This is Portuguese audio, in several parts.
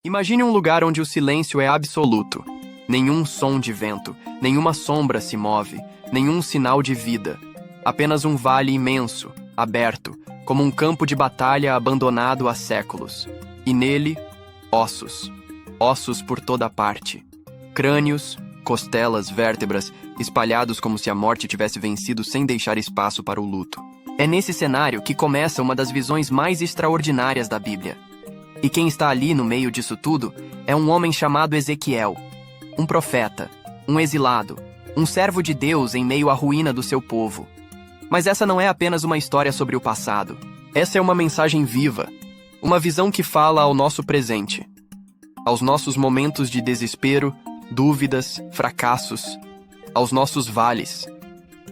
Imagine um lugar onde o silêncio é absoluto. Nenhum som de vento, nenhuma sombra se move, nenhum sinal de vida. Apenas um vale imenso, aberto, como um campo de batalha abandonado há séculos. E nele, ossos. Ossos por toda parte. Crânios, costelas, vértebras, espalhados como se a morte tivesse vencido sem deixar espaço para o luto. É nesse cenário que começa uma das visões mais extraordinárias da Bíblia. E quem está ali no meio disso tudo é um homem chamado Ezequiel. Um profeta, um exilado, um servo de Deus em meio à ruína do seu povo. Mas essa não é apenas uma história sobre o passado. Essa é uma mensagem viva, uma visão que fala ao nosso presente, aos nossos momentos de desespero, dúvidas, fracassos, aos nossos vales.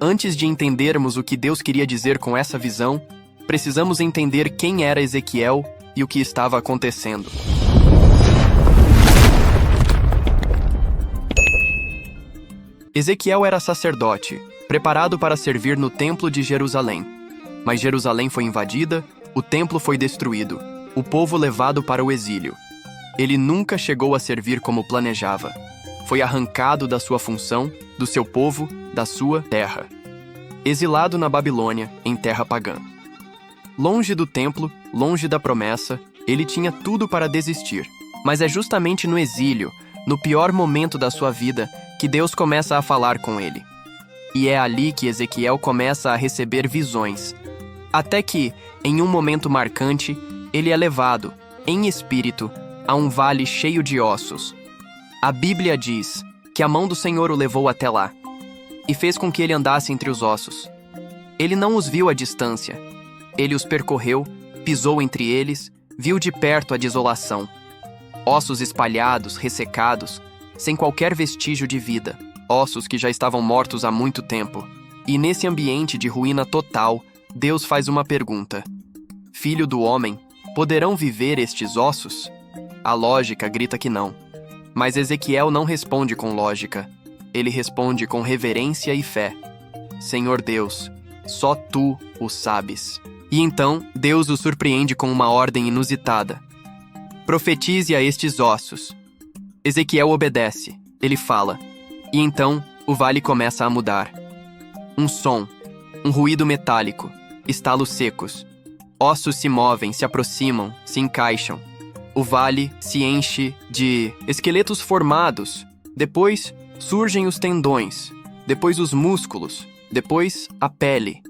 Antes de entendermos o que Deus queria dizer com essa visão, precisamos entender quem era Ezequiel e o que estava acontecendo. Ezequiel era sacerdote, preparado para servir no Templo de Jerusalém. Mas Jerusalém foi invadida, o templo foi destruído, o povo levado para o exílio. Ele nunca chegou a servir como planejava. Foi arrancado da sua função, do seu povo, da sua terra. Exilado na Babilônia, em terra pagã. Longe do templo, longe da promessa, ele tinha tudo para desistir. Mas é justamente no exílio, no pior momento da sua vida, que Deus começa a falar com ele. E é ali que Ezequiel começa a receber visões. Até que, em um momento marcante, ele é levado, em espírito, a um vale cheio de ossos. A Bíblia diz que a mão do Senhor o levou até lá, e fez com que ele andasse entre os ossos. Ele não os viu à distância. Ele os percorreu, pisou entre eles, viu de perto a desolação. Ossos espalhados, ressecados, sem qualquer vestígio de vida. Ossos que já estavam mortos há muito tempo. E nesse ambiente de ruína total, Deus faz uma pergunta. Filho do homem, poderão viver estes ossos? A lógica grita que não. Mas Ezequiel não responde com lógica. Ele responde com reverência e fé. Senhor Deus, só Tu o sabes. E então, Deus o surpreende com uma ordem inusitada. Profetize a estes ossos. Ezequiel obedece. Ele fala. E então, o vale começa a mudar. Um som, um ruído metálico, estalos secos. Ossos se movem, se aproximam, se encaixam. O vale se enche de esqueletos formados. Depois, surgem os tendões. Depois, os músculos. Depois, a pele.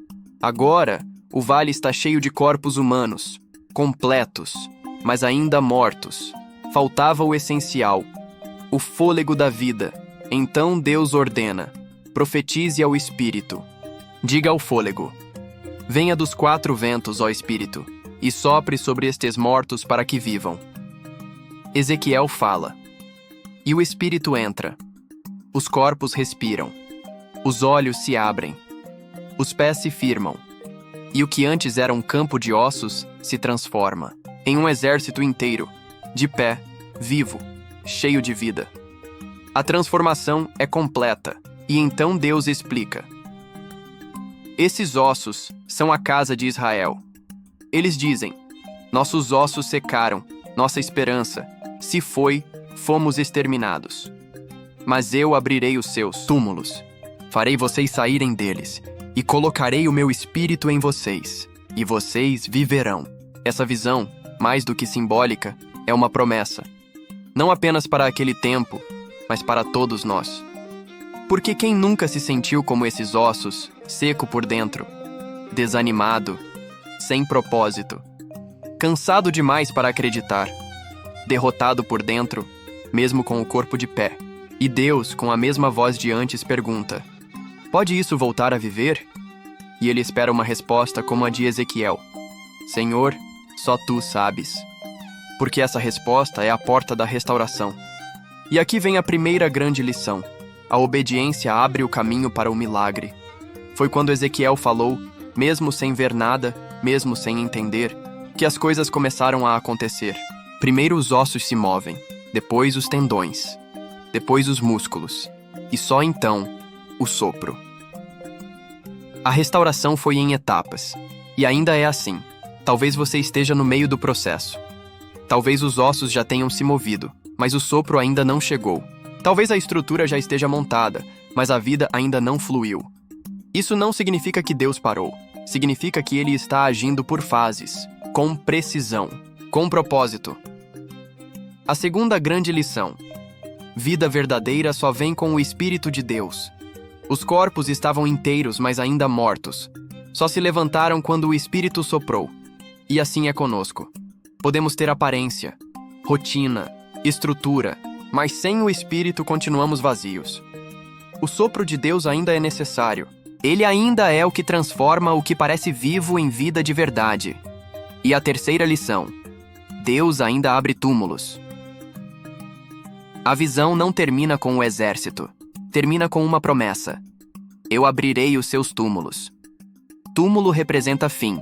Agora, o vale está cheio de corpos humanos, completos, mas ainda mortos. Faltava o essencial, o fôlego da vida. Então Deus ordena, profetize ao Espírito. Diga ao fôlego, venha dos 4 ventos, ó Espírito, e sopre sobre estes mortos para que vivam. Ezequiel fala, e o Espírito entra. Os corpos respiram, os olhos se abrem, os pés se firmam, e o que antes era um campo de ossos se transforma em um exército inteiro, de pé, vivo, cheio de vida. A transformação é completa, e então Deus explica. Esses ossos são a casa de Israel. Eles dizem, nossos ossos secaram, nossa esperança, se foi, fomos exterminados. Mas eu abrirei os seus túmulos, farei vocês saírem deles, e colocarei o meu espírito em vocês, e vocês viverão. Essa visão, mais do que simbólica, é uma promessa. Não apenas para aquele tempo, mas para todos nós. Porque quem nunca se sentiu como esses ossos, seco por dentro, desanimado, sem propósito, cansado demais para acreditar, derrotado por dentro, mesmo com o corpo de pé. E Deus, com a mesma voz de antes, pergunta, pode isso voltar a viver? E ele espera uma resposta como a de Ezequiel. Senhor, só Tu sabes. Porque essa resposta é a porta da restauração. E aqui vem a primeira grande lição. A obediência abre o caminho para o milagre. Foi quando Ezequiel falou, mesmo sem ver nada, mesmo sem entender, que as coisas começaram a acontecer. Primeiro os ossos se movem, depois os tendões, depois os músculos, e só então, o sopro. A restauração foi em etapas, e ainda é assim. Talvez você esteja no meio do processo. Talvez os ossos já tenham se movido, mas o sopro ainda não chegou. Talvez a estrutura já esteja montada, mas a vida ainda não fluiu. Isso não significa que Deus parou. Significa que Ele está agindo por fases, com precisão, com propósito. A segunda grande lição: vida verdadeira só vem com o Espírito de Deus. Os corpos estavam inteiros, mas ainda mortos. Só se levantaram quando o Espírito soprou. E assim é conosco. Podemos ter aparência, rotina, estrutura, mas sem o Espírito continuamos vazios. O sopro de Deus ainda é necessário. Ele ainda é o que transforma o que parece vivo em vida de verdade. E a terceira lição: Deus ainda abre túmulos. A visão não termina com o exército. Termina com uma promessa: eu abrirei os seus túmulos. Túmulo representa fim,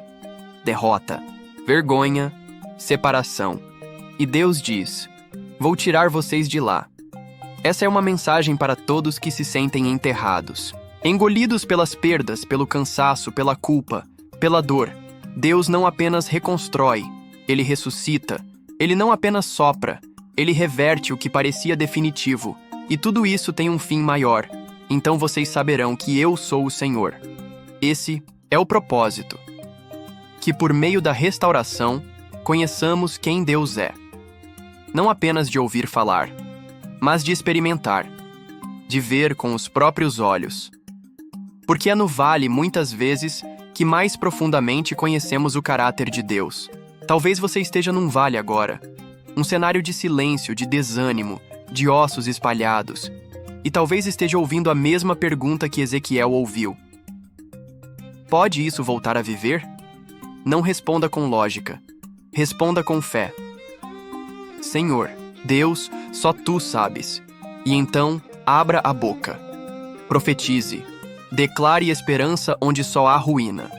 derrota, vergonha, separação. E Deus diz: vou tirar vocês de lá. Essa é uma mensagem para todos que se sentem enterrados, engolidos pelas perdas, pelo cansaço, pela culpa, pela dor. Deus não apenas reconstrói, Ele ressuscita. Ele não apenas sopra, Ele reverte o que parecia definitivo. E tudo isso tem um fim maior. Então vocês saberão que eu sou o Senhor. Esse é o propósito. Que por meio da restauração, conheçamos quem Deus é. Não apenas de ouvir falar, mas de experimentar, de ver com os próprios olhos. Porque é no vale, muitas vezes, que mais profundamente conhecemos o caráter de Deus. Talvez você esteja num vale agora, um cenário de silêncio, de desânimo, de ossos espalhados, e talvez esteja ouvindo a mesma pergunta que Ezequiel ouviu. Pode isso voltar a viver? Não responda com lógica. Responda com fé. Senhor, Deus, só Tu sabes. E então, abra a boca. Profetize. Declare esperança onde só há ruína.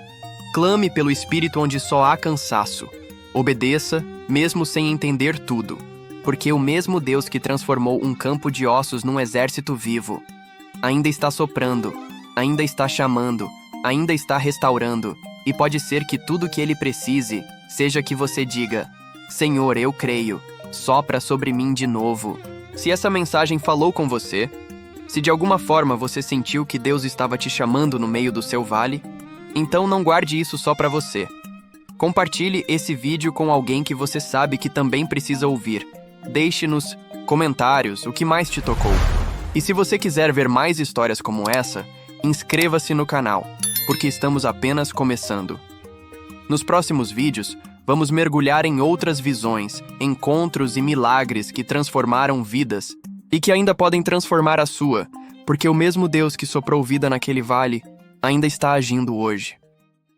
Clame pelo Espírito onde só há cansaço. Obedeça, mesmo sem entender tudo. Porque o mesmo Deus que transformou um campo de ossos num exército vivo ainda está soprando, ainda está chamando, ainda está restaurando, e pode ser que tudo que Ele precise seja que você diga: Senhor, eu creio, sopra sobre mim de novo. Se essa mensagem falou com você, se de alguma forma você sentiu que Deus estava te chamando no meio do seu vale, então não guarde isso só para você. Compartilhe esse vídeo com alguém que você sabe que também precisa ouvir. Deixe nos comentários o que mais te tocou. E se você quiser ver mais histórias como essa, inscreva-se no canal, porque estamos apenas começando. Nos próximos vídeos, vamos mergulhar em outras visões, encontros e milagres que transformaram vidas e que ainda podem transformar a sua, porque o mesmo Deus que soprou vida naquele vale ainda está agindo hoje.